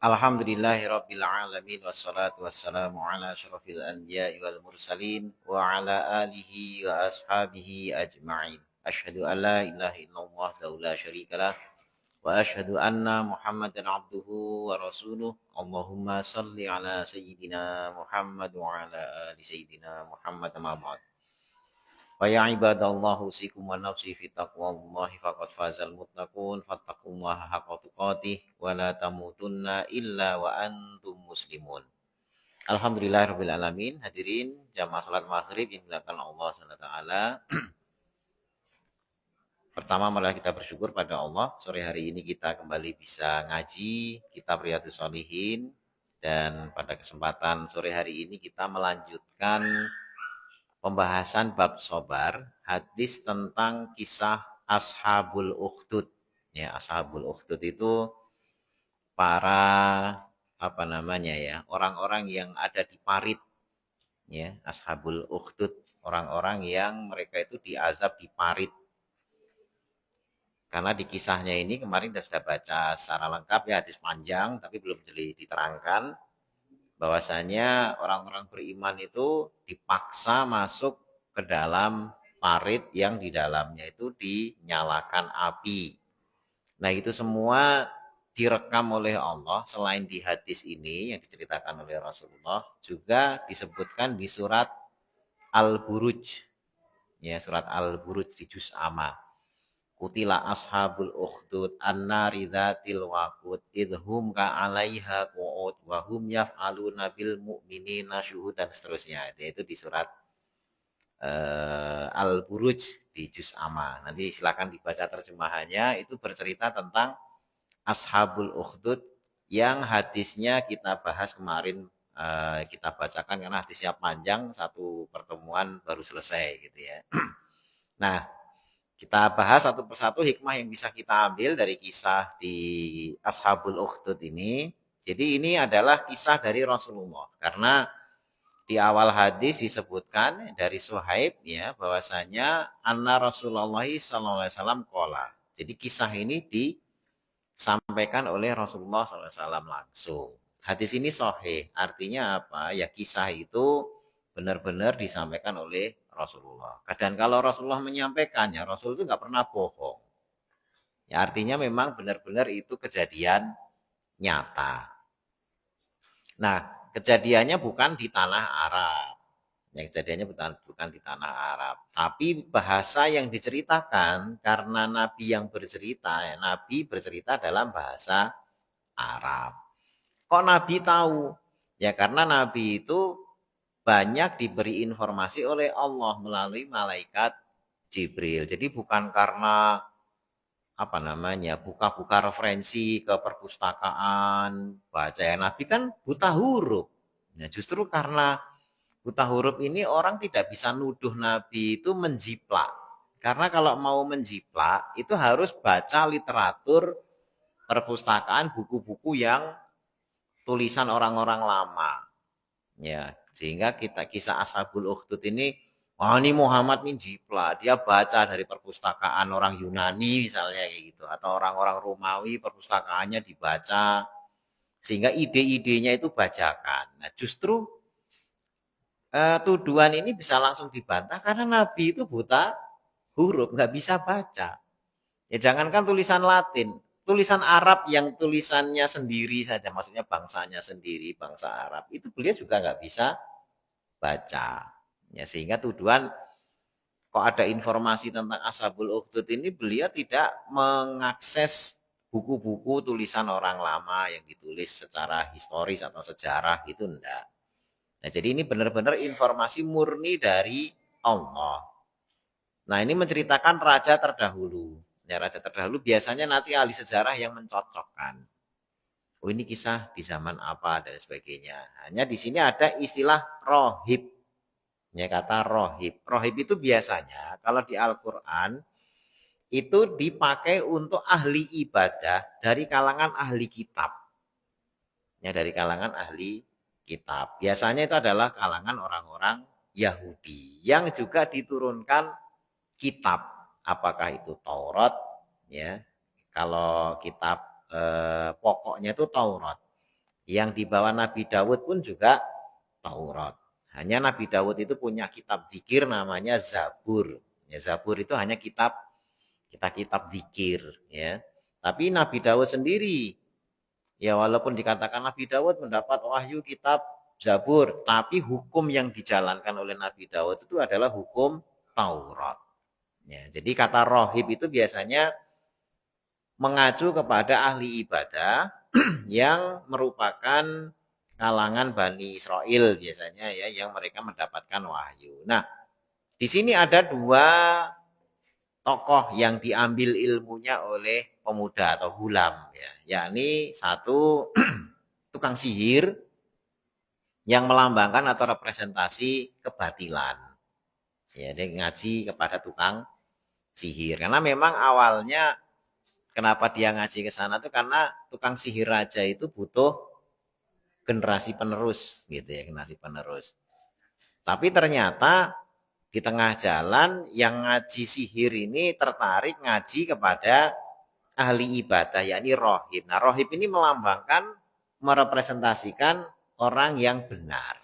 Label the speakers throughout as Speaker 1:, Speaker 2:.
Speaker 1: Alhamdulillahirabbil alamin wassalatu wassalamu ala asyrafil anbiya'i wal mursalin wa ala alihi wa ashabihi ajma'in. Asyhadu an la ilaha illallah la syarikalah wa asyhadu anna Muhammadan abduhu wa rasuluh. Allahumma salli ala sayyidina Muhammad wa ala ali sayyidina Muhammad ma ba'd. Wa ya ibadallah usikum wa nafsi fi taqwallahi faqad fazal muttaqun fattaqullaha haqqa tuqatih wa la tamutunna illa wa antum muslimun. Alhamdulillahirabbil alamin. Hadirin jamaah salat maghrib yang dimuliakan Allah Subhanahu wa taala. Pertama marilah kita bersyukur pada Allah, sore hari ini kita kembali bisa ngaji kitab Riyadhus Shalihin, dan pada kesempatan sore hari ini kita melanjutkan pembahasan bab sobar, hadis tentang kisah Ashabul Ukhdud. Ya, Ashabul Ukhdud itu para orang-orang yang ada di parit. Ya, Ashabul Ukhdud, orang-orang yang mereka itu diazab di parit. Karena di kisahnya ini kemarin sudah baca secara lengkap ya, hadis panjang tapi belum diterangkan bahwasanya orang-orang beriman itu dipaksa masuk ke dalam parit yang di dalamnya itu dinyalakan api. Nah, itu semua direkam oleh Allah. Selain di hadis ini yang diceritakan oleh Rasulullah, juga disebutkan di surat Al-Buruj. Ya, surat Al-Buruj di juz amma. Kutila ashabul ukhdud annari dzatil waqud idhum ka 'alaiha qu'ud wa hum yaf'aluna bil mu'minina syuhud, dan seterusnya. Itu di surat Al-Buruj di juz amma. Nanti silakan dibaca terjemahannya. Itu bercerita tentang ashabul ukhdud yang hadisnya kita bahas kemarin, kita bacakan karena hadisnya panjang, satu pertemuan baru selesai gitu ya. Nah, kita bahas satu persatu hikmah yang bisa kita ambil dari kisah di Ashabul Ukhdud ini. Jadi ini adalah kisah dari Rasulullah. Karena di awal hadis disebutkan dari Suhaib ya, bahwasanya anna Rasulullah SAW qala. Jadi kisah ini disampaikan oleh Rasulullah SAW langsung. Hadis ini sahih. Artinya apa? Ya, kisah itu benar-benar disampaikan oleh Rasulullah. Dan kalau Rasulullah menyampaikannya, Rasul itu nggak pernah bohong. Ya, artinya memang benar-benar itu kejadian nyata. Nah, kejadiannya bukan di tanah Arab. Ya, kejadiannya bukan di tanah Arab. Tapi bahasa yang diceritakan karena Nabi yang bercerita, ya, Nabi bercerita dalam bahasa Arab. Kok Nabi tahu? Ya, karena Nabi itu banyak diberi informasi oleh Allah melalui malaikat Jibril. Jadi bukan karena buka-buka referensi ke perpustakaan, baca ya. Nabi kan buta huruf. Nah, justru karena buta huruf ini orang tidak bisa nuduh Nabi itu menjiplak. Karena kalau mau menjiplak itu harus baca literatur perpustakaan, buku-buku yang tulisan orang-orang lama. Ya, sehingga kisah Ashabul Ukhdud ini, ini Muhammad ini jiplak, dia baca dari perpustakaan orang Yunani misalnya kayak gitu, atau orang-orang Romawi perpustakaannya dibaca, sehingga ide-idenya itu bajakan. Nah, justru tuduhan ini bisa langsung dibantah karena Nabi itu buta huruf, nggak bisa baca. Ya, jangankan tulisan Latin, tulisan Arab yang tulisannya sendiri saja, maksudnya bangsanya sendiri, bangsa Arab, itu beliau juga nggak bisa baca. Ya, sehingga tuduhan kok ada informasi tentang Ashabul Ukhdud ini, beliau tidak mengakses buku-buku tulisan orang lama yang ditulis secara historis atau sejarah, itu enggak. Nah, jadi ini benar-benar informasi murni dari Allah. Nah, ini menceritakan raja terdahulu. Ya, raja terdahulu biasanya nanti ahli sejarah yang mencocokkan. Oh, ini kisah di zaman apa dan sebagainya. Hanya di sini ada istilah rohib. Ya, kata rohib. Rohib itu biasanya kalau di Al-Quran itu dipakai untuk ahli ibadah dari kalangan ahli kitab. Ya, dari kalangan ahli kitab. Biasanya itu adalah kalangan orang-orang Yahudi yang juga diturunkan kitab. Apakah itu Taurat, ya, kalau kitab pokoknya itu Taurat, Yang dibawa Nabi Dawud pun juga Taurat. Hanya Nabi Dawud itu punya kitab zikir namanya Zabur. Ya, Zabur itu hanya kitab zikir, ya. Tapi Nabi Dawud sendiri, ya walaupun dikatakan Nabi Dawud mendapat wahyu kitab Zabur, tapi hukum yang dijalankan oleh Nabi Dawud itu adalah hukum Taurat. Ya, jadi kata rohib itu biasanya mengacu kepada ahli ibadah yang merupakan kalangan Bani Israel biasanya, ya, yang mereka mendapatkan wahyu. Nah, di sini ada dua tokoh yang diambil ilmunya oleh pemuda atau hulam, ya, yakni satu tukang sihir yang melambangkan atau representasi kebatilan. Ya, dia ngaji kepada tukang sihir. Karena memang awalnya kenapa dia ngaji ke sana tuh karena tukang sihir raja itu butuh generasi penerus, gitu ya, generasi penerus. Tapi ternyata di tengah jalan yang ngaji sihir ini tertarik ngaji kepada ahli ibadah, yakni rohib. Nah, rohib ini melambangkan, merepresentasikan orang yang benar,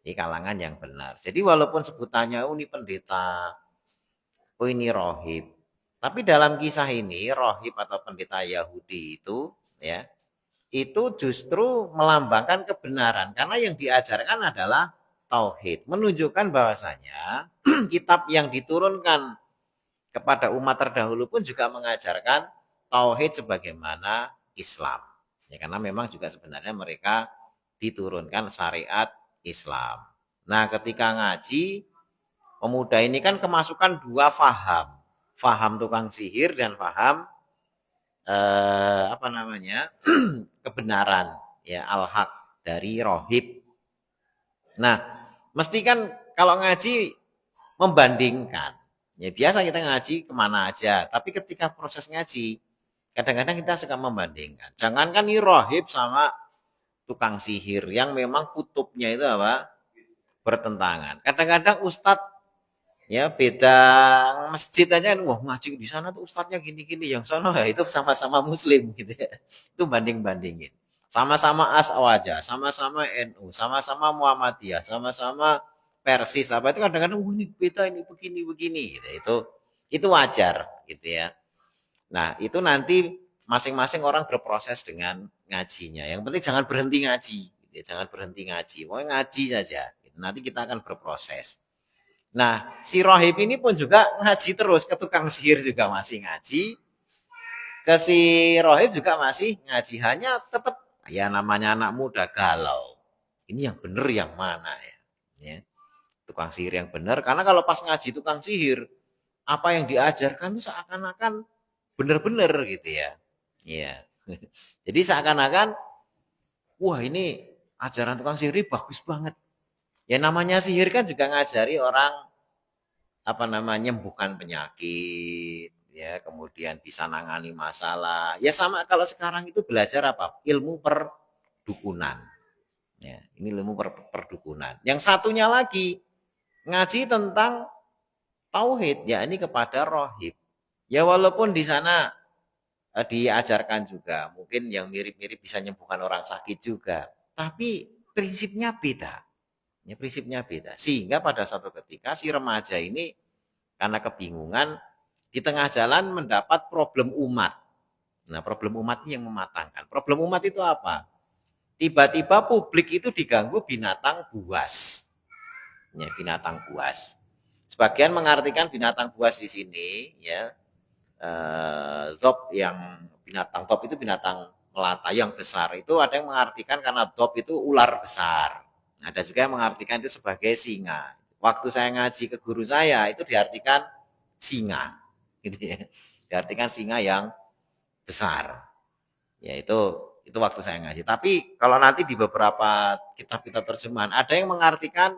Speaker 1: di kalangan yang benar. Jadi walaupun sebutannya ini pendeta, ini rohib, tapi dalam kisah ini rohib atau pendeta Yahudi itu, ya, itu justru melambangkan kebenaran karena yang diajarkan adalah tauhid, menunjukkan bahwasanya kitab yang diturunkan kepada umat terdahulu pun juga mengajarkan tauhid sebagaimana Islam. Ya, karena memang juga sebenarnya mereka diturunkan syariat Islam. Nah, ketika ngaji, pemuda ini kan kemasukan dua faham. Faham tukang sihir dan faham kebenaran, ya, al-haq dari rohib. Nah, mesti kan kalau ngaji membandingkan. Ya biasa kita ngaji kemana aja, tapi ketika proses ngaji, kadang-kadang kita suka membandingkan. Jangankan ini rohib sama tukang sihir yang memang kutubnya itu apa? Bertentangan. Kadang-kadang ustadz, ya beda masjid aja, wah ngaji di sana tuh ustadznya gini-gini, yang sana ya itu sama-sama muslim gitu ya. Itu banding-bandingin. Sama-sama as-awaja, sama-sama NU, sama-sama Muhammadiyah, sama-sama Persis apa itu kadang-kadang ini beda, ini begini-begini gitu. Itu wajar gitu ya. Nah, itu nanti masing-masing orang berproses dengan ngajinya. Yang penting jangan berhenti ngaji, gitu ya. Jangan berhenti ngaji. Pokoknya ngaji saja. Gitu. Nanti kita akan berproses. Nah, si rohib ini pun juga ngaji terus, ke tukang sihir juga masih ngaji, ke si rohib juga masih ngaji, hanya tetap ya namanya anak muda galau. Ini yang benar yang mana ya? Ya. Tukang sihir yang benar, karena kalau pas ngaji tukang sihir, apa yang diajarkan itu seakan-akan benar-benar gitu ya. Iya. Jadi seakan-akan wah ini ajaran tukang sihir bagus banget. Ya namanya sihir kan juga ngajari orang menyembuhkan penyakit, ya, kemudian bisa nangani masalah. Ya sama kalau sekarang itu belajar apa? Ilmu perdukunan. Ya, ini ilmu perdukunan. Yang satunya lagi ngaji tentang tauhid, ya ini kepada rohib. Ya walaupun di sana diajarkan juga, mungkin yang mirip-mirip bisa menyembuhkan orang sakit juga, tapi prinsipnya beda. Ya, prinsipnya beda. Sehingga pada satu ketika si remaja ini karena kebingungan di tengah jalan mendapat problem umat. Nah, problem umat ini yang mematangkan. Problem umat itu apa? Tiba-tiba publik itu diganggu binatang buas. Ya, binatang buas. Sebagian mengartikan binatang buas di sini, ya, zob yang binatang top itu binatang melata yang besar. Itu ada yang mengartikan karena zob itu ular besar. Ada juga yang mengartikan itu sebagai singa. Waktu saya ngaji ke guru saya itu diartikan singa, gitu ya. Diartikan singa yang besar. Ya itu waktu saya ngaji. Tapi kalau nanti di beberapa kitab-kitab terjemahan ada yang mengartikan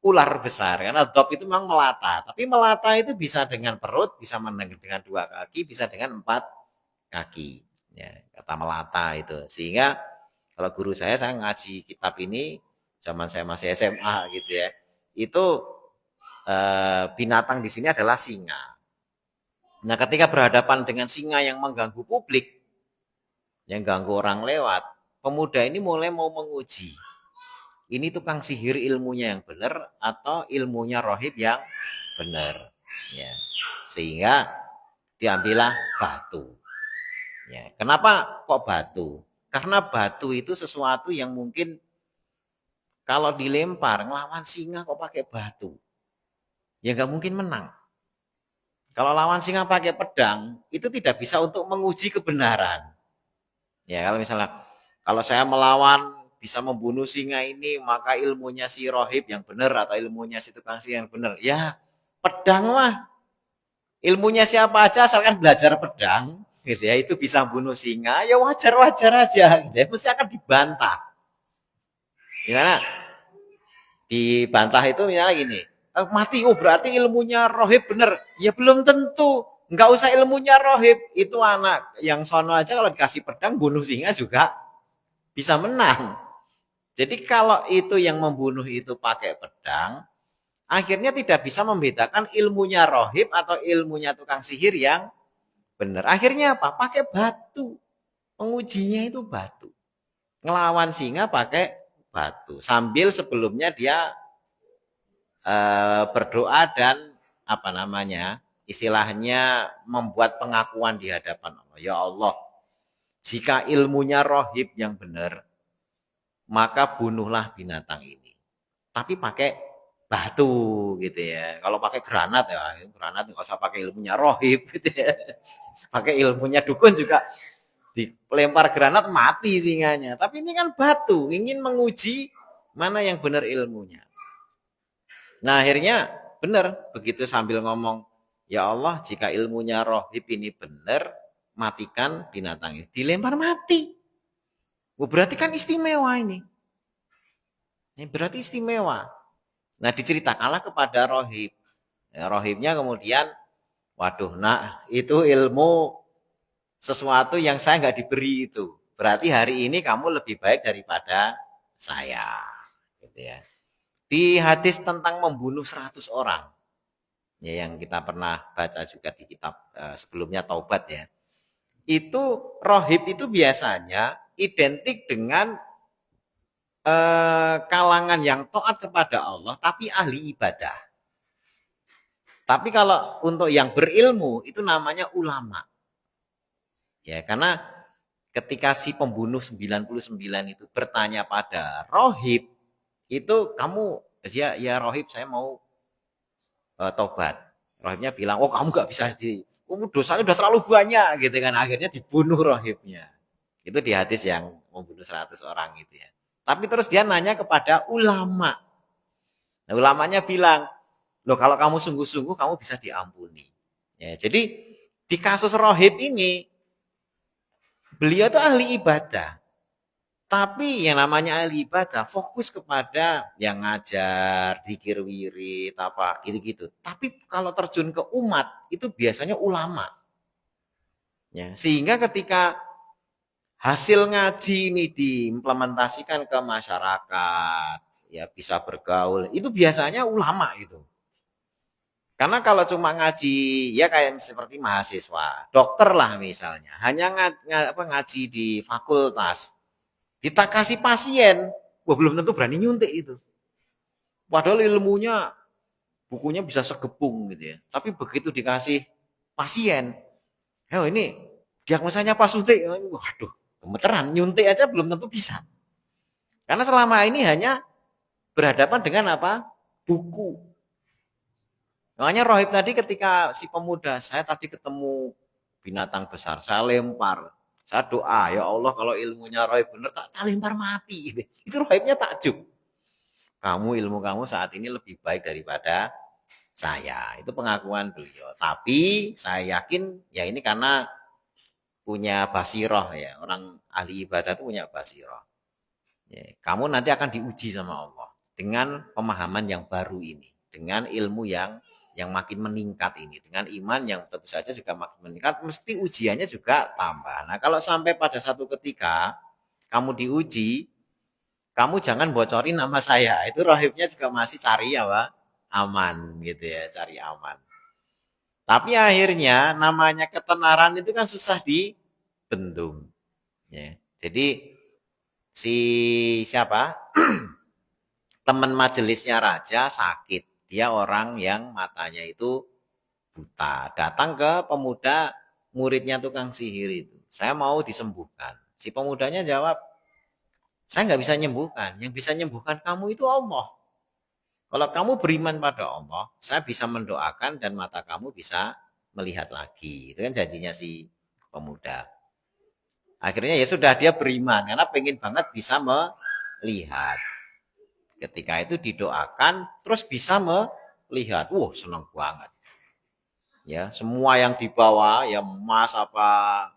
Speaker 1: ular besar karena dob itu memang melata. Tapi melata itu bisa dengan perut, bisa dengan dua kaki, bisa dengan 4 kaki. Ya, kata melata itu. Sehingga kalau guru saya ngaji kitab ini zaman saya masih SMA gitu ya. Itu binatang di sini adalah singa. Nah, ketika berhadapan dengan singa yang mengganggu publik, yang ganggu orang lewat, pemuda ini mulai mau menguji. Ini tukang sihir ilmunya yang benar atau ilmunya rohib yang benar. Ya. Sehingga diambillah batu. Ya. Kenapa kok batu? Karena batu itu sesuatu yang mungkin kalau dilempar ngelawan singa kok pakai batu. Ya nggak mungkin menang. Kalau lawan singa pakai pedang, itu tidak bisa untuk menguji kebenaran. Ya kalau misalnya, kalau saya melawan bisa membunuh singa ini, maka ilmunya si rohib yang benar atau ilmunya si tukang sihir yang benar. Ya pedang mah, ilmunya siapa aja asalkan belajar pedang, gitu ya, itu bisa bunuh singa, ya wajar-wajar aja, gitu ya, mesti akan dibantah. Gimana? Dibantah itu misalnya gini, mati, oh berarti ilmunya rohib bener. Ya belum tentu, nggak usah ilmunya rohib, itu anak yang sono aja kalau dikasih pedang bunuh singa juga bisa menang. Jadi kalau itu yang membunuh itu pakai pedang, akhirnya tidak bisa membedakan ilmunya rohib atau ilmunya tukang sihir yang benar. Akhirnya apa? Pakai batu. Pengujinya itu batu. Ngelawan singa pakai batu. Sambil sebelumnya dia berdoa dan apa namanya, istilahnya membuat pengakuan di hadapan Allah. Ya Allah, jika ilmunya rohib yang benar, maka bunuhlah binatang ini. Tapi pakai batu gitu ya. Kalau pakai granat ya, granat nggak usah pakai ilmunya rohib gitu ya. Pakai ilmunya dukun juga dilempar granat mati singanya. Tapi ini kan batu, ingin menguji mana yang benar ilmunya. Nah akhirnya benar, begitu sambil ngomong, ya Allah jika ilmunya rohib ini benar, matikan binatang ini. Dilempar mati. Berarti kan istimewa ini. Ini berarti istimewa. Nah diceritakanlah kepada rohib. Ya, rohibnya kemudian, waduh nak itu ilmu sesuatu yang saya nggak diberi itu. Berarti hari ini kamu lebih baik daripada saya. Gitu ya. Di hadis tentang membunuh 100 orang. Ya, yang kita pernah baca juga di kitab sebelumnya Taubat ya. Itu rohib itu biasanya identik dengan kalangan yang taat kepada Allah tapi ahli ibadah. Tapi kalau untuk yang berilmu itu namanya ulama. Ya, karena ketika si pembunuh 99 itu bertanya pada rohib, itu kamu ya rohib saya mau tobat. Rohibnya bilang, oh kamu gak bisa kamu dosanya udah terlalu banyak gitu kan. Akhirnya dibunuh rohibnya. Itu di hadis yang membunuh 100 orang gitu ya. Tapi terus dia nanya kepada ulama. Nah, ulamanya bilang, loh kalau kamu sungguh-sungguh kamu bisa diampuni. Ya, jadi di kasus rohib ini, beliau itu ahli ibadah. Tapi yang namanya ahli ibadah fokus kepada yang ngajar, zikir wirid, apa gitu-gitu. Tapi kalau terjun ke umat itu biasanya ulama. Ya, sehingga ketika hasil ngaji ini diimplementasikan ke masyarakat, ya bisa bergaul, itu biasanya ulama itu. Karena kalau cuma ngaji, ya kayak seperti mahasiswa, dokter lah misalnya, hanya ngaji di fakultas, kita kasih pasien, wah belum tentu berani nyuntik itu. Padahal ilmunya, bukunya bisa segepung gitu ya. Tapi begitu dikasih pasien, ini diagnosanya pas suntik, waduh, gemeteran, nyuntik aja belum tentu bisa. Karena selama ini hanya berhadapan dengan apa? Buku. Makanya rohib tadi ketika si pemuda, saya tadi ketemu binatang besar, saya lempar, saya doa, ya Allah kalau ilmunya rohib bener, tak lempar mati. Itu rohibnya takjub. Ilmu kamu saat ini lebih baik daripada saya. Itu pengakuan beliau. Tapi saya yakin ya ini karena punya basiroh ya. Orang ahli ibadah itu punya basiroh. Ya, kamu nanti akan diuji sama Allah dengan pemahaman yang baru ini, dengan ilmu yang makin meningkat ini, dengan iman yang tentu saja juga makin meningkat, mesti ujiannya juga tambah. Nah, kalau sampai pada satu ketika kamu diuji, kamu jangan bocorin nama saya. Itu rohibnya juga masih cari apa? Aman gitu ya, cari aman. Tapi akhirnya namanya ketenaran itu kan susah dibendung. Ya. Jadi si siapa? Teman majelisnya raja sakit. Dia orang yang matanya itu buta. Datang ke pemuda muridnya tukang sihir itu. Saya mau disembuhkan. Si pemudanya jawab, saya nggak bisa nyembuhkan. Yang bisa nyembuhkan kamu itu Allah. Kalau kamu beriman pada Allah, saya bisa mendoakan dan mata kamu bisa melihat lagi. Itu kan janjinya si pemuda. Akhirnya ya sudah dia beriman karena pengen banget bisa melihat. Ketika itu didoakan terus bisa melihat. Wah, senang banget. Ya, semua yang dibawa ya emas apa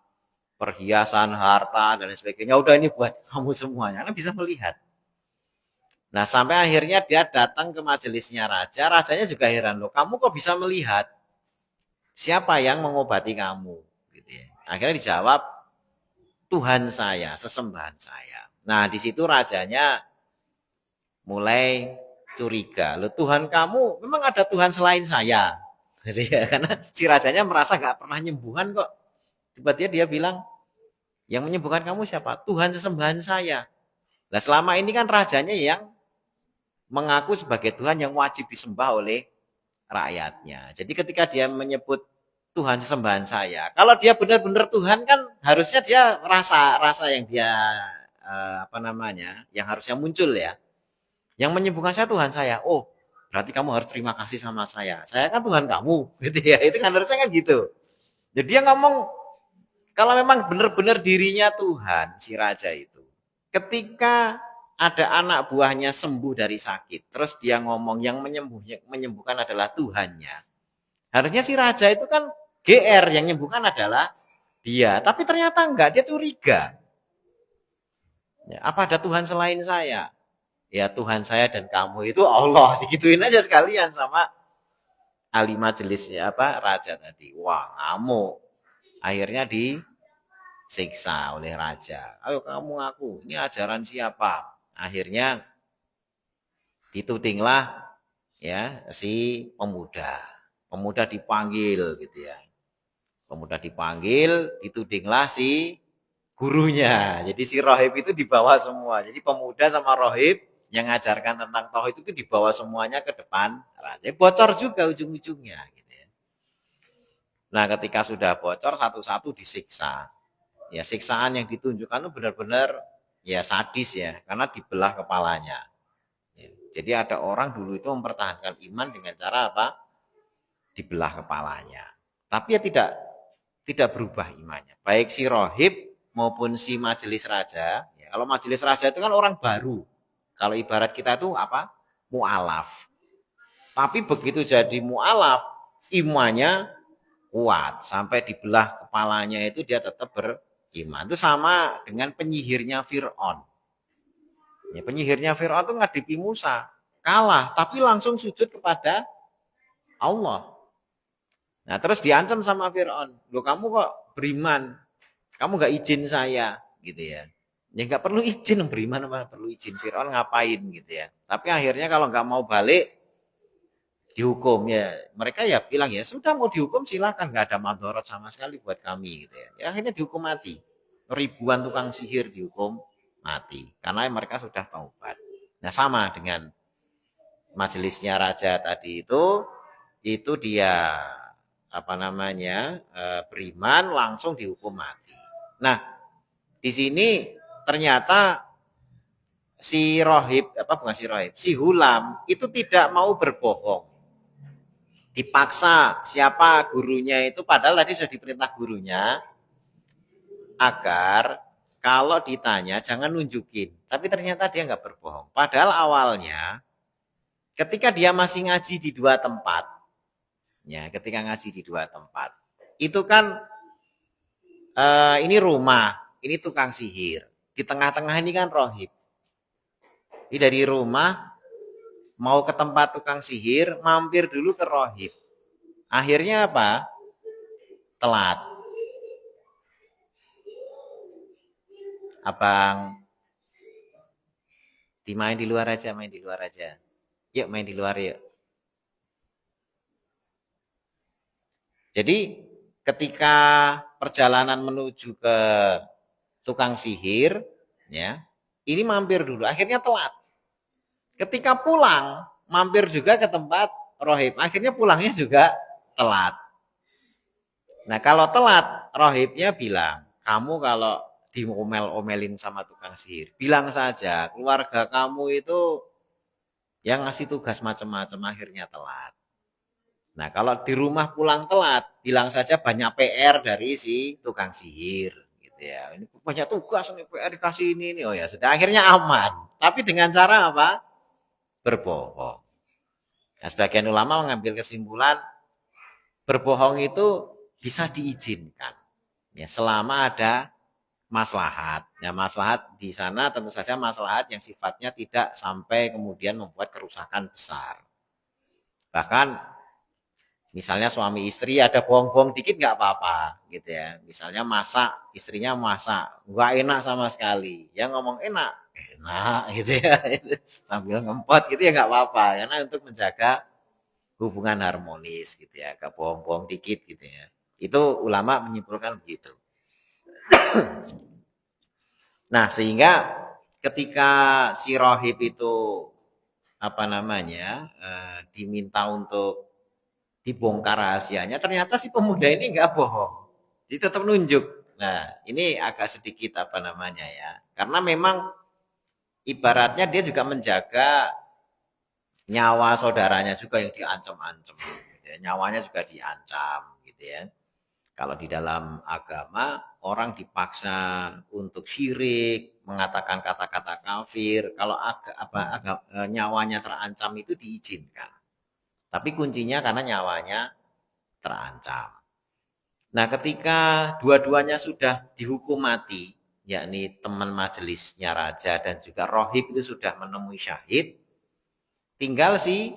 Speaker 1: perhiasan, harta dan sebagainya udah ini buat kamu semuanya. Karena bisa melihat. Nah, sampai akhirnya dia datang ke majelisnya raja. Rajanya juga heran loh, kamu kok bisa melihat? Siapa yang mengobati kamu? Gitu ya. Akhirnya dijawab, Tuhan saya, sesembahan saya. Nah, di situ rajanya mulai curiga. Loh, Tuhan kamu memang ada Tuhan selain saya? Jadi ya, karena si rajanya merasa gak pernah nyembuhan kok. Tiba-tiba dia bilang, yang menyembuhkan kamu siapa? Tuhan sesembahan saya. Nah, selama ini kan rajanya yang mengaku sebagai Tuhan yang wajib disembah oleh rakyatnya. Jadi ketika dia menyebut Tuhan sesembahan saya, kalau dia benar-benar Tuhan kan harusnya dia rasa yang dia apa namanya, yang harusnya muncul ya. Yang menyembuhkan saya Tuhan saya. Oh, berarti kamu harus terima kasih sama saya. Saya kan Tuhan kamu, gitu ya. Itu kan harusnya kan gitu. Jadi dia ngomong kalau memang benar-benar dirinya Tuhan si raja itu. Ketika ada anak buahnya sembuh dari sakit, terus dia ngomong yang menyembuhkan adalah Tuhannya. Harusnya si raja itu kan GR yang menyembuhkan adalah dia, tapi ternyata enggak, dia curiga. Ya, apa ada Tuhan selain saya? Ya Tuhan saya dan kamu itu Allah, digituin aja sekalian sama ahli majelis ya apa raja tadi. Wah, ngamuk. Akhirnya disiksa oleh raja. Ayo kamu ngaku, ini ajaran siapa? Akhirnya ditudinglah ya si pemuda. Pemuda dipanggil gitu ya. Pemuda dipanggil, ditudinglah si gurunya. Jadi si rohib itu dibawa semua. Jadi pemuda sama rohib yang ngajarkan tentang tauhid itu dibawa semuanya ke depan raja. Bocor juga ujung-ujungnya gitu ya. Nah, ketika sudah bocor satu-satu disiksa. Ya, siksaan yang ditunjukkan itu benar-benar ya sadis ya, karena dibelah kepalanya. Ya, jadi ada orang dulu itu mempertahankan iman dengan cara apa? Dibelah kepalanya. Tapi ya tidak berubah imannya. Baik si rohib maupun si majelis raja. Ya, kalau majelis raja itu kan orang baru. Kalau ibarat kita itu apa? Mu'alaf. Tapi begitu jadi mu'alaf, imannya kuat. Sampai dibelah kepalanya itu dia tetap beriman. Itu sama dengan penyihirnya Fir'aun. Ya, penyihirnya Fir'aun itu ngadepi Musa. Kalah, tapi langsung sujud kepada Allah. Nah terus diancam sama Fir'aun. Loh kamu kok beriman? Kamu gak izin saya gitu ya. Ya gak perlu izin beriman apa perlu izin. Fir'aun ngapain gitu ya. Tapi akhirnya kalau gak mau balik dihukum ya. Mereka ya bilang ya sudah mau dihukum silakan. Gak ada madorot sama sekali buat kami gitu ya. Ya akhirnya dihukum mati. Ribuan tukang sihir dihukum mati. Karena mereka sudah taubat. Nah sama dengan majelisnya raja tadi itu dia apa namanya beriman langsung dihukum mati. Nah di sini ternyata si rohib apa bukan si rohib si hulam itu tidak mau berbohong. Dipaksa siapa gurunya itu padahal tadi sudah diperintah gurunya agar kalau ditanya jangan nunjukin. Tapi ternyata dia nggak berbohong. Padahal awalnya ketika dia masih ngaji di dua tempat, ya ketika ngaji di dua tempat, itu kan ini rumah, ini tukang sihir. Di tengah-tengah ini kan rohib. Ini dari rumah mau ke tempat tukang sihir, mampir dulu ke rohib. Akhirnya apa? Telat. Abang, dimain di luar aja, main di luar aja. Yuk main di luar yuk. Jadi ketika perjalanan menuju ke tukang sihir, ya Ini mampir dulu, akhirnya telat. Ketika pulang, mampir juga ke tempat rohib. Akhirnya pulangnya juga telat. Nah kalau telat, rohibnya bilang, kamu kalau diomel-omelin sama tukang sihir, bilang saja keluarga kamu itu yang ngasih tugas macam-macam akhirnya telat. Nah kalau di rumah pulang telat, bilang saja banyak PR dari si tukang sihir. Gitu ya. Ini banyak tugas nih PR dikasih ini. Oh ya sudah akhirnya aman. Tapi dengan cara apa? Berbohong. Nah, sebagian ulama mengambil kesimpulan berbohong itu bisa diizinkan ya selama ada maslahat. Ya maslahat di sana tentu saja maslahat yang sifatnya tidak sampai kemudian membuat kerusakan besar. Bahkan misalnya suami istri ada bohong-bohong dikit nggak apa-apa gitu ya. Misalnya masak, istrinya masak, nggak enak sama sekali. Yang ngomong enak, enak gitu ya. Sambil ngempot gitu ya nggak apa-apa. Karena untuk menjaga hubungan harmonis gitu ya. Gak bohong-bohong dikit gitu ya. Itu ulama menyimpulkan begitu. Nah sehingga ketika si rohib itu apa namanya diminta untuk dibongkar rahasianya, ternyata si pemuda ini nggak bohong. Dia tetap nunjuk. Nah, ini agak sedikit apa namanya ya. Karena memang ibaratnya dia juga menjaga nyawa saudaranya juga yang diancam-ancam. Gitu ya. Nyawanya juga diancam gitu ya. Kalau di dalam agama orang dipaksa untuk syirik, mengatakan kata-kata kafir, kalau nyawanya terancam itu diizinkan. Tapi kuncinya karena nyawanya terancam. Nah, ketika dua-duanya sudah dihukum mati, yakni teman majelisnya raja dan juga rohib itu sudah menemui syahid, tinggal si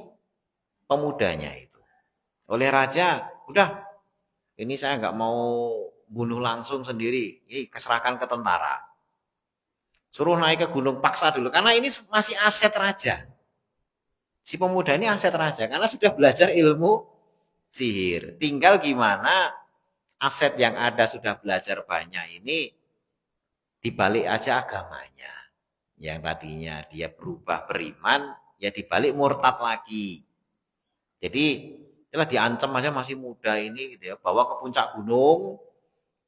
Speaker 1: pemudanya itu. Oleh raja, udah, ini saya nggak mau bunuh langsung sendiri, ini keserahkan ke tentara. Suruh naik ke gunung paksa dulu, karena ini masih aset raja. Si pemuda ini aset raja, karena sudah belajar ilmu sihir. Tinggal gimana aset yang ada sudah belajar banyak ini dibalik aja agamanya. Yang tadinya dia berubah beriman, ya dibalik murtad lagi. Jadi itulah diancam aja masih muda ini gitu ya, bawa ke puncak gunung,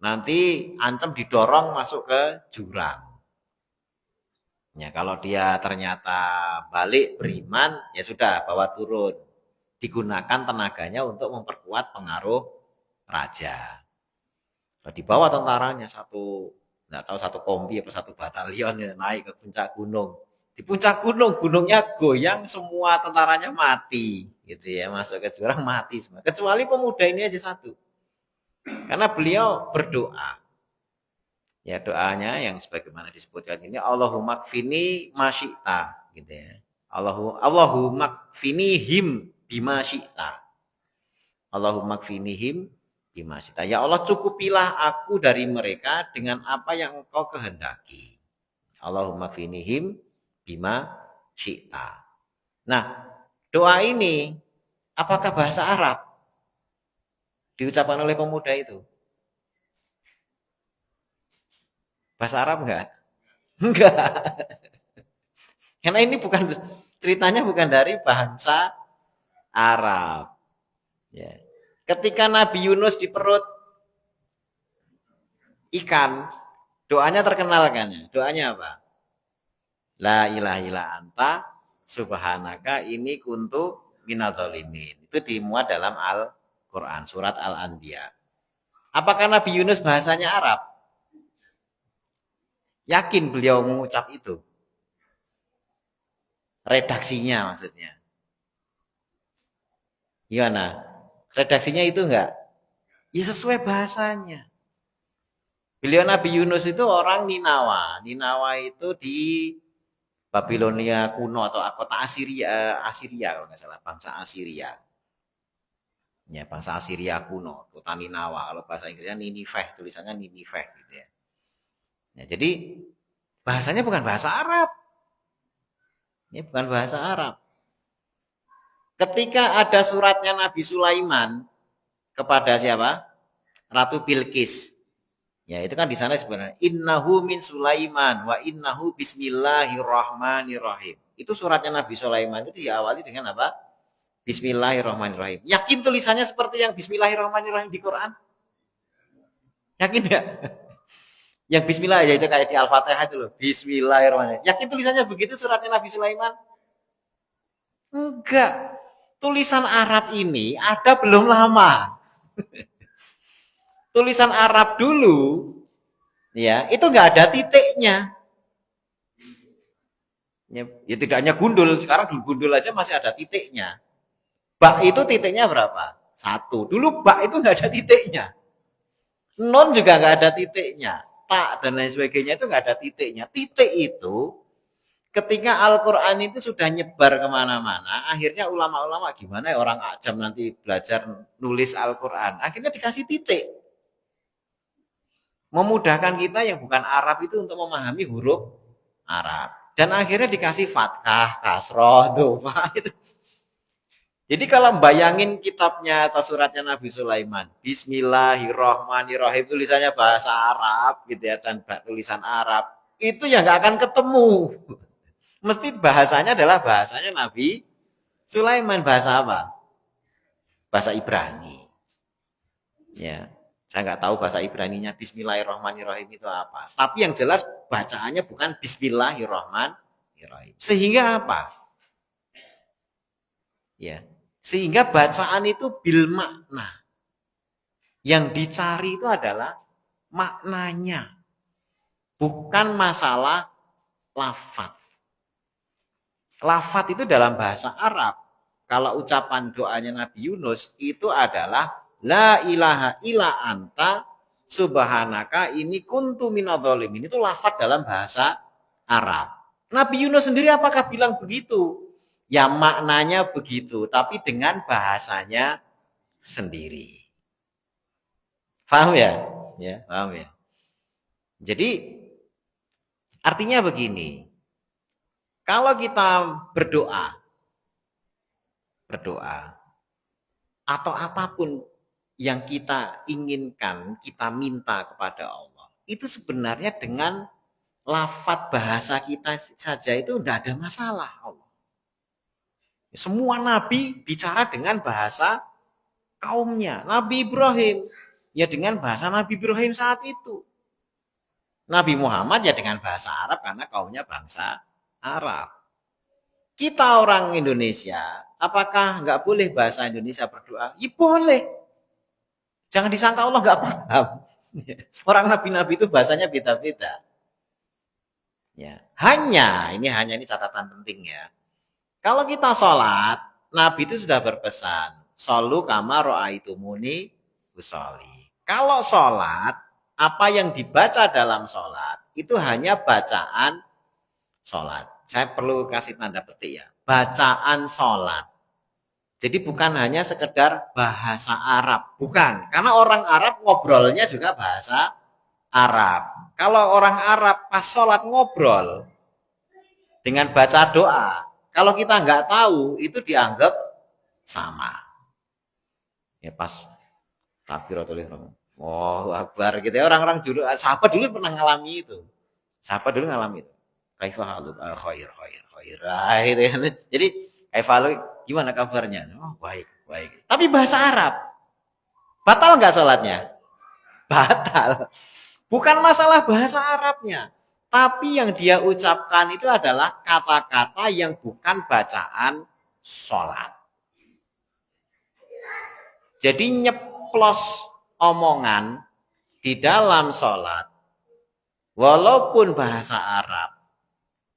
Speaker 1: nanti ancam didorong masuk ke jurang. Ya kalau dia ternyata balik beriman, ya sudah bawa turun. Digunakan tenaganya untuk memperkuat pengaruh raja. Di bawah tentaranya satu, nggak tahu satu kombi atau satu batalion ya, naik ke puncak gunung. Di puncak gunung, gunungnya goyang, semua tentaranya mati, gitu ya, masuk ke jurang mati semua. Kecuali pemuda ini aja satu, karena beliau berdoa. Ya doanya yang sebagaimana disebutkan ini, Allahumma kfini masyita, gitu ya. Allahumma kfinihim bima syi'ta. Allahumma kfinihim bima syi'ta. Ya Allah cukupilah aku dari mereka dengan apa yang engkau kehendaki. Allahumma kfinihim bima syi'ta. Nah, doa ini apakah bahasa Arab diucapkan oleh pemuda itu? Bahasa Arab enggak? Enggak. Karena ini bukan ceritanya bukan dari bahasa Arab. Ya. Ketika Nabi Yunus di perut ikan, doanya terkenal kan ya? Doanya apa? La ilaha illa anta subhanaka ini kuntu minadzalimin. Itu dimuat dalam Al-Quran, surat Al-Anbiya. Apakah Nabi Yunus bahasanya Arab? Yakin beliau mengucap itu? Redaksinya maksudnya. Gimana? Redaksinya itu enggak? Ya sesuai bahasanya. Beliau Nabi Yunus itu orang Ninawa. Ninawa itu di Babilonia kuno atau kota Asiria kalau nggak salah, bangsa Asiria. Ya, bangsa Asiria kuno, kota Ninawa. Kalau bahasa Inggrisnya Niniveh, tulisannya Niniveh gitu ya. Ya, jadi bahasanya bukan bahasa Arab. Ini bukan bahasa Arab. Ketika ada suratnya Nabi Sulaiman kepada siapa? Ratu Bilqis. Ya, itu kan di sana sebenarnya innahu min Sulaiman wa innahu bismillahirrahmanirrahim. Itu suratnya Nabi Sulaiman itu diawali dengan apa? Bismillahirrahmanirrahim. Yakin tulisannya seperti yang Bismillahirrahmanirrahim di Quran? Yakin enggak? Yang Bismillah ya itu kayak di Al-Fatihah itu loh. Bismillahirrahmanirrahim. Yakin tulisannya begitu suratnya Nabi Sulaiman? Enggak. Tulisan Arab ini ada belum lama. Tulisan Arab dulu, ya itu nggak ada titiknya. Ya tidak hanya gundul, sekarang gundul aja masih ada titiknya. Bak itu titiknya berapa? 1. Dulu bak itu nggak ada titiknya. Non juga nggak ada titiknya. Tak dan lain sebagainya itu nggak ada titiknya. Titik itu ketika Al-Quran itu sudah nyebar kemana-mana, akhirnya ulama-ulama gimana ya orang ajam nanti belajar nulis Al-Quran, akhirnya dikasih titik. Memudahkan kita yang bukan Arab itu untuk memahami huruf Arab. Dan akhirnya dikasih fathah, kasroh, doma. Jadi kalau bayangin kitabnya atau suratnya Nabi Sulaiman, Bismillahirrahmanirrahim, tulisannya bahasa Arab gitu ya, dan tulisan Arab, itu ya nggak akan ketemu. Mesti bahasanya adalah bahasanya Nabi Sulaiman. Bahasa apa? Bahasa Ibrani. Ya, saya nggak tahu bahasa Ibraninya Bismillahirrahmanirrahim itu apa. Tapi yang jelas bacaannya bukan Bismillahirrahmanirrahim. Sehingga apa? Ya, sehingga bacaan itu bil makna. Yang dicari itu adalah maknanya. Bukan masalah lafaz. Lafaz itu dalam bahasa Arab. Kalau ucapan doanya Nabi Yunus itu adalah la ilaha illa anta subhanaka ini kuntu minadzalimin. Itu lafaz dalam bahasa Arab. Nabi Yunus sendiri apakah bilang begitu? Ya maknanya begitu, tapi dengan bahasanya sendiri. Paham ya? Ya, paham ya. Jadi artinya begini. Kalau kita berdoa atau apapun yang kita inginkan, kita minta kepada Allah, itu sebenarnya dengan lafaz bahasa kita saja itu tidak ada masalah. Allah. Semua nabi bicara dengan bahasa kaumnya. Nabi Ibrahim ya dengan bahasa Nabi Ibrahim saat itu. Nabi Muhammad ya dengan bahasa Arab karena kaumnya bangsa Arab. Kita orang Indonesia, apakah nggak boleh bahasa Indonesia berdoa? Ya boleh. Jangan disangka Allah nggak paham. Orang nabi-nabi itu bahasanya beda-beda. Ya, hanya ini catatan penting ya. Kalau kita sholat, Nabi itu sudah berpesan, sholu kama ro'aitumuni usolli. Kalau sholat, apa yang dibaca dalam sholat itu hanya bacaan sholat. Saya perlu kasih tanda petik ya. Bacaan sholat. Jadi bukan hanya sekedar bahasa Arab. Bukan. Karena orang Arab ngobrolnya juga bahasa Arab. Kalau orang Arab pas sholat ngobrol dengan baca doa, kalau kita nggak tahu, itu dianggap sama. Ya pas takbiratul ihram. Oh, akbar gitu ya. Orang-orang dulu, sahabat dulu pernah ngalami itu. Sahabat dulu ngalami itu. Kaifahalu khair. Gitu kan. Jadi kaifahalu gimana kabarnya? Oh, baik. Tapi bahasa Arab. Batal nggak sholatnya? Batal. Bukan masalah bahasa Arabnya. Tapi yang dia ucapkan itu adalah kata-kata yang bukan bacaan sholat. Jadi nyeplos omongan di dalam sholat. Walaupun bahasa Arab.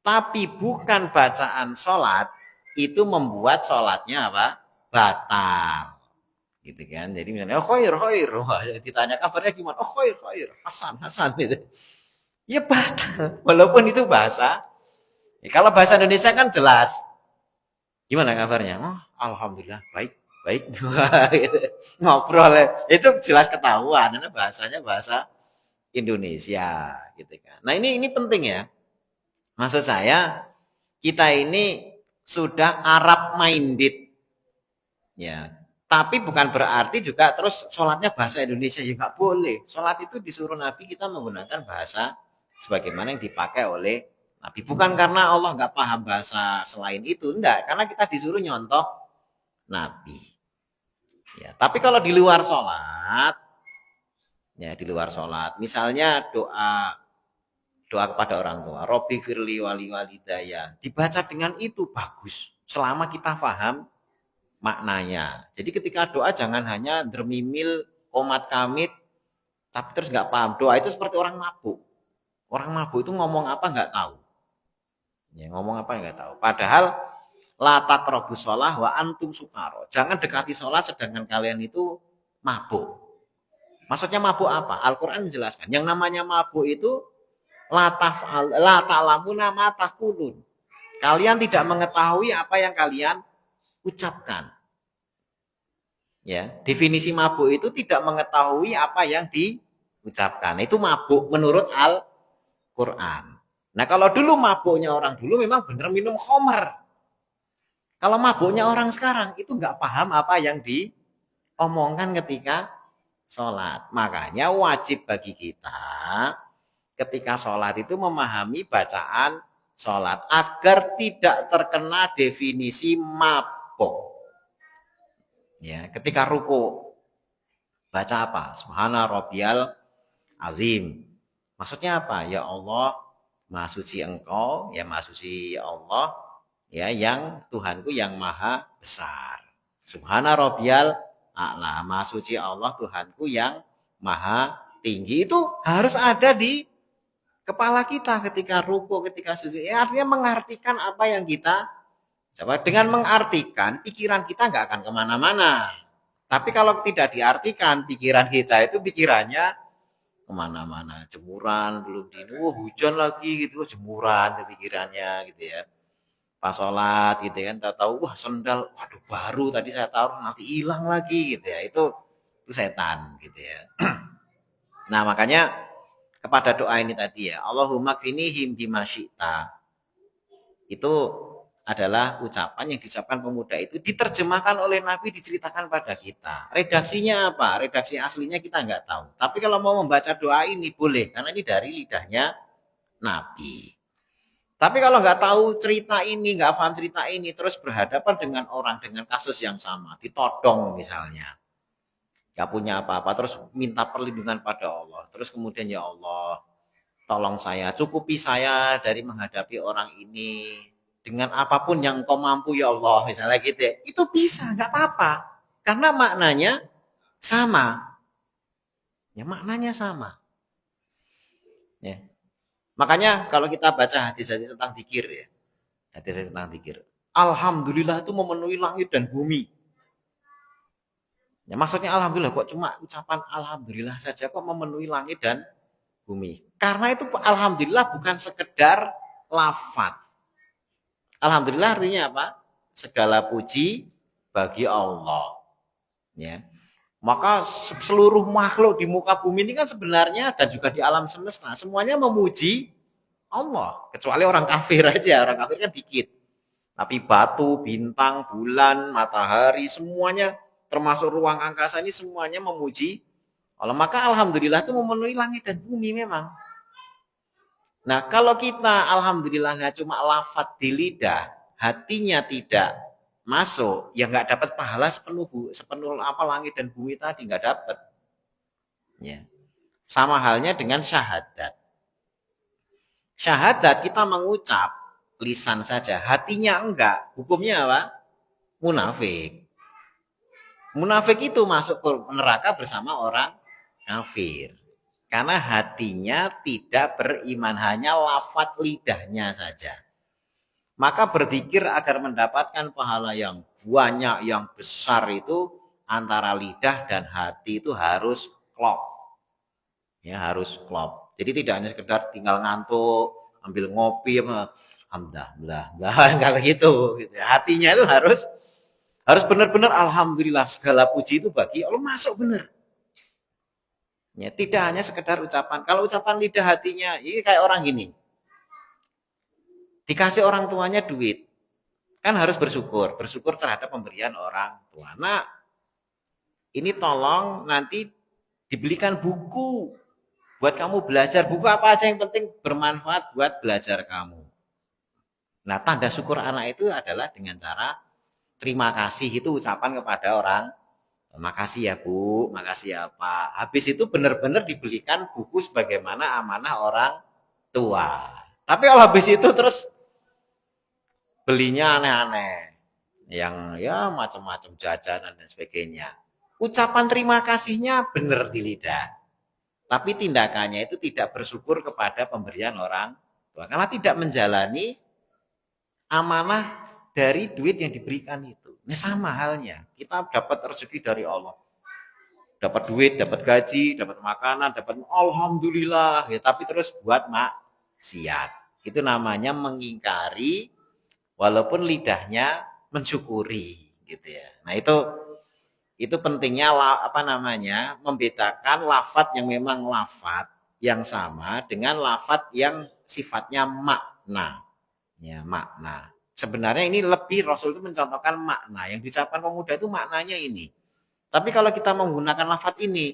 Speaker 1: Tapi bukan bacaan sholat, itu membuat sholatnya apa? Batal. Gitu kan. Jadi misalnya, oh khair. Ditanya kabarnya gimana? Oh khair. Hasan. Gitu. Ya batal. Walaupun itu bahasa. Ya, kalau bahasa Indonesia kan jelas. Gimana kabarnya? Oh alhamdulillah, baik. Ngobrol ya. Itu jelas ketahuan. Karena bahasanya bahasa Indonesia. Gitu kan. Nah ini penting ya. Maksud saya, kita ini sudah Arab minded. Ya, Tapi bukan berarti juga terus sholatnya bahasa Indonesia, ya nggak boleh. Sholat itu disuruh Nabi kita menggunakan bahasa sebagaimana yang dipakai oleh Nabi. Bukan karena Allah nggak paham bahasa selain itu, enggak. Karena kita disuruh nyontoh Nabi. Ya, tapi kalau di luar sholat, ya di luar sholat, misalnya doa kepada orang tua, Robbi firli wali walidaya, dibaca dengan itu bagus, selama kita paham maknanya. Jadi ketika doa jangan hanya dermimil, komat kamit, tapi terus nggak paham. Doa itu seperti orang mabuk. Orang mabuk itu ngomong apa nggak tahu. Ya, ngomong apa nggak tahu. Padahal la taqrabus shalah wa antum sukaro. Jangan dekati sholat sedangkan kalian itu mabuk. Maksudnya mabuk apa? Al-Quran menjelaskan. Yang namanya mabuk itu la ta'lamuna ma taqulun. Kalian tidak mengetahui apa yang kalian ucapkan. Ya, definisi mabuk itu tidak mengetahui apa yang diucapkan. Itu mabuk menurut Al-Qur'an. Nah, kalau dulu mabuknya orang dulu memang benar minum khamr. Kalau mabuknya orang sekarang itu nggak paham apa yang diomongkan ketika sholat. Makanya wajib bagi kita ketika sholat itu memahami bacaan sholat agar tidak terkena definisi mabuk. Ya, ketika ruku baca apa? Subhana rabbiyal azim. Maksudnya apa? Ya Allah, Maha suci Engkau, ya Maha suci ya Allah, ya yang Tuhanku yang maha besar. Subhana rabbiyal a'la. Maha suci Allah Tuhanku yang maha tinggi. Itu harus ada di kepala kita ketika ruku, ketika sujud. Ya, artinya mengartikan apa yang kita coba. Dengan mengartikan, pikiran kita nggak akan kemana-mana. Tapi kalau tidak diartikan, pikiran kita itu pikirannya kemana-mana. Jemuran, belum dini, hujan lagi gitu, jemuran pikirannya gitu ya. Pas sholat gitu kan, tahu wah sendal, waduh baru tadi saya taruh nanti hilang lagi gitu ya. Itu setan gitu ya. Nah makanya kepada doa ini tadi ya, Allahumma kfinihim bima syi'ta. Itu adalah ucapan yang diucapkan pemuda itu diterjemahkan oleh Nabi, diceritakan pada kita. Redaksinya apa? Redaksi aslinya kita nggak tahu. Tapi kalau mau membaca doa ini boleh, karena ini dari lidahnya Nabi. Tapi kalau nggak tahu cerita ini, nggak paham cerita ini, terus berhadapan dengan orang dengan kasus yang sama, ditodong misalnya, nggak punya apa-apa, terus minta perlindungan pada Allah, terus kemudian ya Allah, tolong saya, cukupi saya dari menghadapi orang ini dengan apapun yang kau mampu ya Allah, misalnya gitu ya. Itu bisa, nggak apa-apa. Karena maknanya sama. Ya maknanya sama. Ya. Makanya kalau kita baca hadis-hadis tentang zikir ya. Hadis tentang zikir. Alhamdulillah itu memenuhi langit dan bumi. Ya maksudnya alhamdulillah kok cuma ucapan alhamdulillah saja kok memenuhi langit dan bumi. Karena itu alhamdulillah bukan sekedar lafaz. Alhamdulillah artinya apa? Segala puji bagi Allah. Ya. Maka seluruh makhluk di muka bumi ini kan sebenarnya dan juga di alam semesta semuanya memuji Allah. Kecuali orang kafir aja. Orang kafir kan dikit. Tapi batu, bintang, bulan, matahari semuanya termasuk ruang angkasa ini semuanya memuji Allah. Maka alhamdulillah itu memenuhi langit dan bumi memang. Nah, kalau kita alhamdulillahnya cuma lafaz di lidah, hatinya tidak masuk, ya nggak dapat pahala sepenuh apa langit dan bumi tadi nggak dapat. Ya. Sama halnya dengan syahadat. Syahadat kita mengucap lisan saja, hatinya enggak. Hukumnya apa? Munafik. Munafik itu masuk ke neraka bersama orang kafir. Karena hatinya tidak beriman, hanya lafaz lidahnya saja. Maka berzikir agar mendapatkan pahala yang banyak, yang besar itu antara lidah dan hati itu harus klop. Ya, harus klop. Jadi tidak hanya sekedar tinggal ngantuk, ambil ngopi, alhamdulillah, kalau gitu. Hatinya itu harus benar-benar alhamdulillah, segala puji itu bagi Allah, masuk benar. Ya, tidak hanya sekedar ucapan. Kalau ucapan lidah hatinya, ini kayak orang gini. Dikasih orang tuanya duit. Kan harus bersyukur. Bersyukur terhadap pemberian orang tua. Nah, ini tolong nanti dibelikan buku buat kamu belajar. Buku apa aja yang penting bermanfaat buat belajar kamu. Nah, tanda syukur anak itu adalah dengan cara terima kasih, itu ucapan kepada orang. Makasih ya Bu, makasih ya Pak. Habis itu benar-benar dibelikan buku sebagaimana amanah orang tua. Tapi kalau habis itu terus belinya aneh-aneh, yang ya macam-macam jajanan dan sebagainya. Ucapan terima kasihnya benar di lidah, tapi tindakannya itu tidak bersyukur kepada pemberian orang tua karena tidak menjalani amanah dari duit yang diberikan itu. Ini sama halnya, kita dapat rezeki dari Allah, dapat duit, dapat gaji, dapat makanan, dapat alhamdulillah, ya, tapi terus buat maksiat. Itu namanya mengingkari walaupun lidahnya mensyukuri gitu ya. Nah, itu pentingnya apa namanya? Membedakan lafadz yang memang lafadz yang sama dengan lafadz yang sifatnya makna. Ya, makna. Sebenarnya ini lebih Rasul itu mencontohkan makna. Yang diucapkan pemuda itu maknanya ini. Tapi kalau kita menggunakan lafadz ini,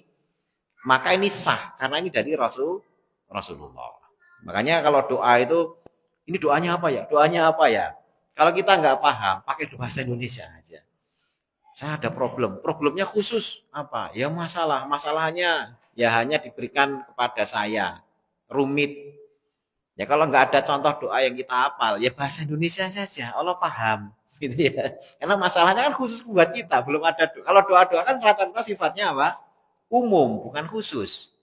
Speaker 1: maka ini sah karena ini dari Rasulullah. Makanya kalau doa itu, ini doanya apa ya? Doanya apa ya? Kalau kita nggak paham, pakai bahasa Indonesia aja. Saya ada problem. Problemnya khusus apa? Ya masalahnya ya hanya diberikan kepada saya. Rumit. Ya kalau nggak ada contoh doa yang kita hafal, ya bahasa Indonesia saja. Allah paham. Gitu ya. Karena masalahnya kan khusus buat kita, belum ada doa. Kalau doa-doa kan rata-rata sifatnya apa? Umum, bukan khusus.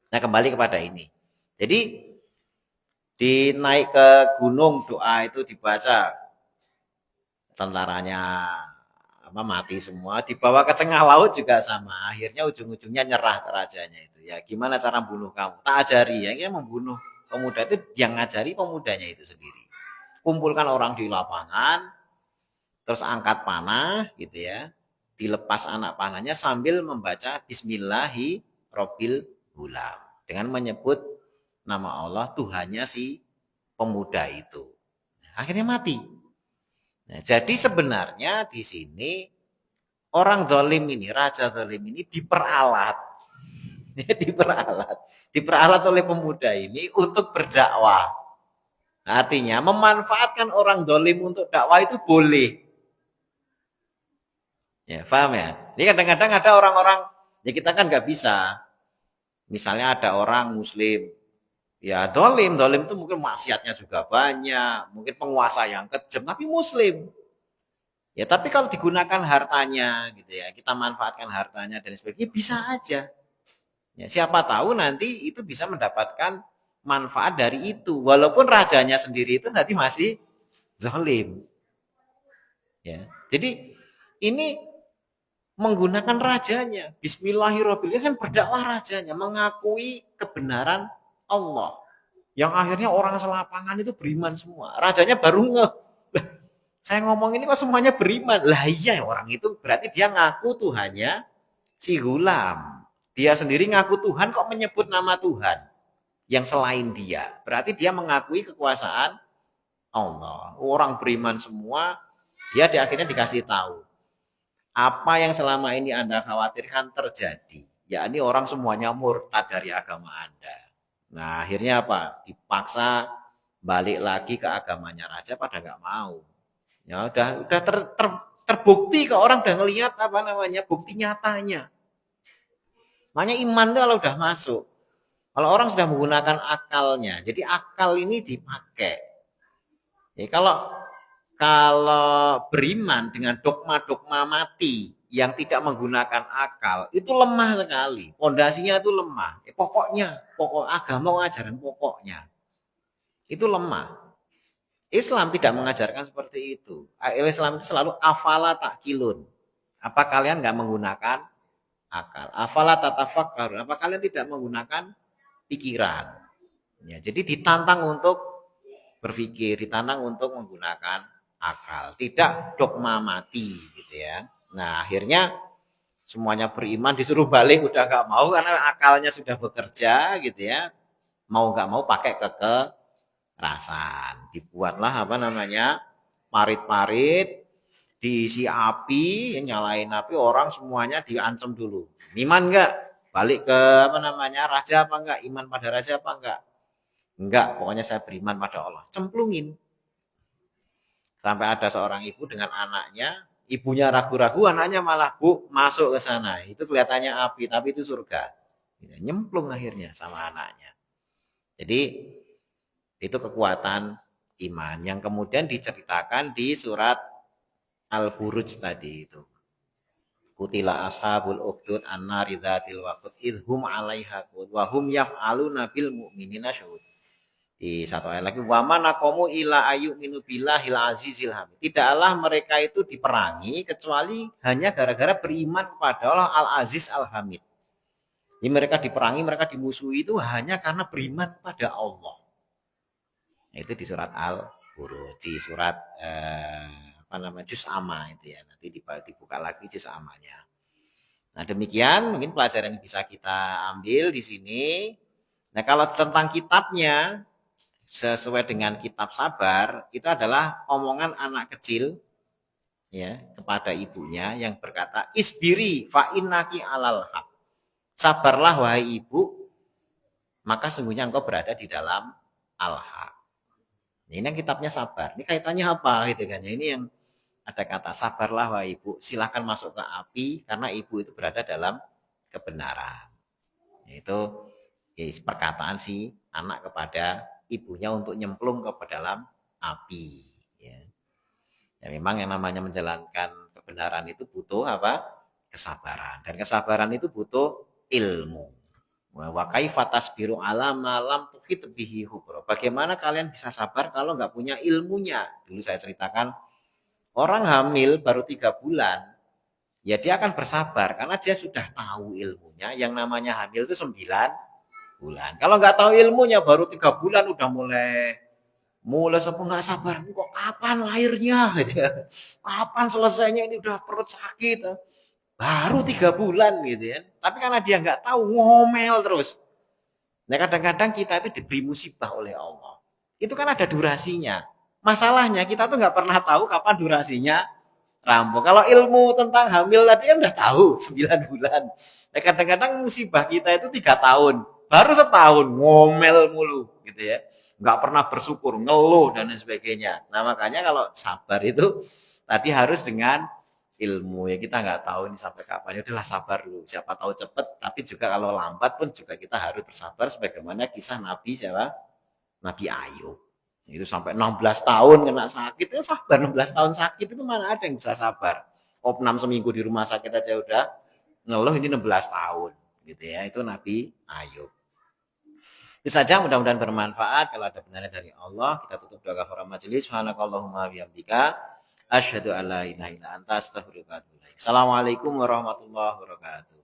Speaker 1: Nah, kembali kepada ini. Jadi dinaik ke gunung doa itu dibaca, tentaranya apa mati semua, dibawa ke tengah laut juga sama, akhirnya ujung-ujungnya nyerah ke rajanya itu. Ya gimana cara membunuh kamu, tak ajari. Yang membunuh pemuda itu yang ngajari pemudanya itu sendiri. Kumpulkan orang di lapangan, terus angkat panah gitu ya, dilepas anak panahnya sambil membaca Bismillahirrahmanirrahim dengan menyebut nama Allah Tuhannya si pemuda itu. Akhirnya mati. Nah, jadi sebenarnya di sini orang zalim ini, raja zalim ini diperalat, diperalat oleh pemuda ini untuk berdakwah. Artinya memanfaatkan orang zalim untuk dakwah itu boleh. Ya, paham ya? Ini kadang-kadang ada orang-orang, ya kita kan nggak bisa. Misalnya ada orang Muslim, ya dolim itu mungkin maksiatnya juga banyak, mungkin penguasa yang kejam, tapi Muslim. Ya tapi kalau digunakan hartanya gitu ya, kita manfaatkan hartanya dan sebagainya bisa aja. Ya, siapa tahu nanti itu bisa mendapatkan manfaat dari itu, walaupun rajanya sendiri itu nanti masih zalim. Ya, jadi ini menggunakan rajanya, Bismillahirrahmanirrahim, kan berdakwah rajanya, mengakui kebenaran Allah. Yang akhirnya orang selapangan itu beriman semua. Rajanya baru ngeh, saya ngomong ini kok semuanya beriman. Lah iya, orang itu berarti dia ngaku Tuhannya si Gulam. Dia sendiri ngaku Tuhan kok menyebut nama Tuhan yang selain dia. Berarti dia mengakui kekuasaan Allah. Orang beriman semua, dia di akhirnya dikasih tahu. Apa yang selama ini Anda khawatirkan terjadi. Yakni orang semuanya murtad dari agama Anda. Nah akhirnya apa? Dipaksa balik lagi ke agamanya raja pada nggak mau. Ya udah terbukti ke orang udah ngelihat apa namanya bukti nyatanya. Makanya iman itu kalau udah masuk, kalau orang sudah menggunakan akalnya, jadi akal ini dipakai. Jadi kalau beriman dengan dogma-dogma mati yang tidak menggunakan akal, itu lemah sekali. Pondasinya itu lemah. Pokok agama ajaran pokoknya itu lemah. Islam tidak mengajarkan seperti itu. Islam itu selalu afala takilun. Apa kalian nggak menggunakan akal? Afala tatafakkarun. Apa kalian tidak menggunakan pikiran? Ya, jadi ditantang untuk berpikir, ditantang untuk menggunakan akal, tidak dogma mati gitu ya. Nah akhirnya semuanya beriman disuruh balik udah nggak mau karena akalnya sudah bekerja gitu ya. Mau nggak mau pakai kekerasan. Dibuatlah apa namanya parit-parit, diisi api, nyalain api, orang semuanya diancam dulu. Iman enggak? Balik ke raja apa enggak? Iman pada raja apa enggak? Enggak, pokoknya saya beriman pada Allah. Cemplungin. Sampai ada seorang ibu dengan anaknya, ibunya ragu-ragu, anaknya malah masuk ke sana. Itu kelihatannya api, tapi itu surga. Nyemplung akhirnya sama anaknya. Jadi itu kekuatan iman yang kemudian diceritakan di surat Al-Buruj tadi itu. Kutila ashabul ukhdud annari dzatil waqud idhum 'alaiha wa hum yaf'aluna bil mu'minina syuhud. Di satu ayat lagi wa manaqamu ila ayyuminu billahil azizil hamid. Tidaklah mereka itu diperangi kecuali hanya gara-gara beriman kepada Allah Al-Aziz Al-Hamid. Jadi mereka diperangi, mereka dimusuhi itu hanya karena beriman kepada Allah. Itu di surat Al-Buruj, di surat juz amma itu ya. Nanti dibuka lagi juz amanya. Nah, demikian mungkin pelajaran yang bisa kita ambil di sini. Nah, kalau tentang kitabnya sesuai dengan kitab sabar itu adalah omongan anak kecil ya kepada ibunya yang berkata isbiri fa innaki alal haq. Sabarlah wahai ibu, maka sungguhnya engkau berada di dalam al-haq. Ini yang kitabnya sabar. Ini kaitannya apa gitu kan? Ini yang ada kata sabarlah wahai ibu, silakan masuk ke api karena ibu itu berada dalam kebenaran. Itu ya, perkataan si anak kepada ibunya untuk nyemplung ke dalam api. Ya. Ya memang yang namanya menjalankan kebenaran itu butuh apa? Kesabaran. Dan kesabaran itu butuh ilmu. Wa kaifa tasbiru ala ma lam tuhit bihi khubra. Bagaimana kalian bisa sabar kalau nggak punya ilmunya? Dulu saya ceritakan orang hamil baru 3 bulan, ya dia akan bersabar karena dia sudah tahu ilmunya. Yang namanya hamil itu 9 bulan. Kalau nggak tahu ilmunya baru 3 bulan udah mulai nggak sabar. Kok kapan lahirnya? Gitu ya. Kapan selesainya ini udah perut sakit. Baru 3 bulan gitu ya. Tapi karena dia nggak tahu ngomel terus. Nah kadang-kadang kita itu diberi musibah oleh Allah. Itu kan ada durasinya. Masalahnya kita tuh nggak pernah tahu kapan durasinya rampung. Kalau ilmu tentang hamil tadi kan udah tahu 9 bulan. Nah kadang-kadang musibah kita itu 3 tahun. Baru setahun ngomel mulu gitu ya. Nggak pernah bersyukur, ngeluh dan lain sebagainya. Nah makanya kalau sabar itu tadi harus dengan ilmu ya, kita nggak tahu ini sampai kapan, ya udahlah sabar dulu, siapa tahu cepet, tapi juga kalau lambat pun juga kita harus bersabar sebagaimana kisah Nabi siapa? Nabi Ayub itu sampai 16 tahun kena sakit, itu sabar. 16 tahun sakit itu mana ada yang bisa sabar. Opnam seminggu di rumah sakit aja udah ngeluh, ini 16 tahun gitu ya. Itu Nabi Ayub. Itu saja, mudah-mudahan bermanfaat. Kalau ada benarnya dari Allah, kita tutup doa kafaratul majelis. Subhanakallahumma bihamdika asyhadu an la ilaha illa anta astaghfiruka wa atubu ilaik. Assalamualaikum warahmatullahi wabarakatuh.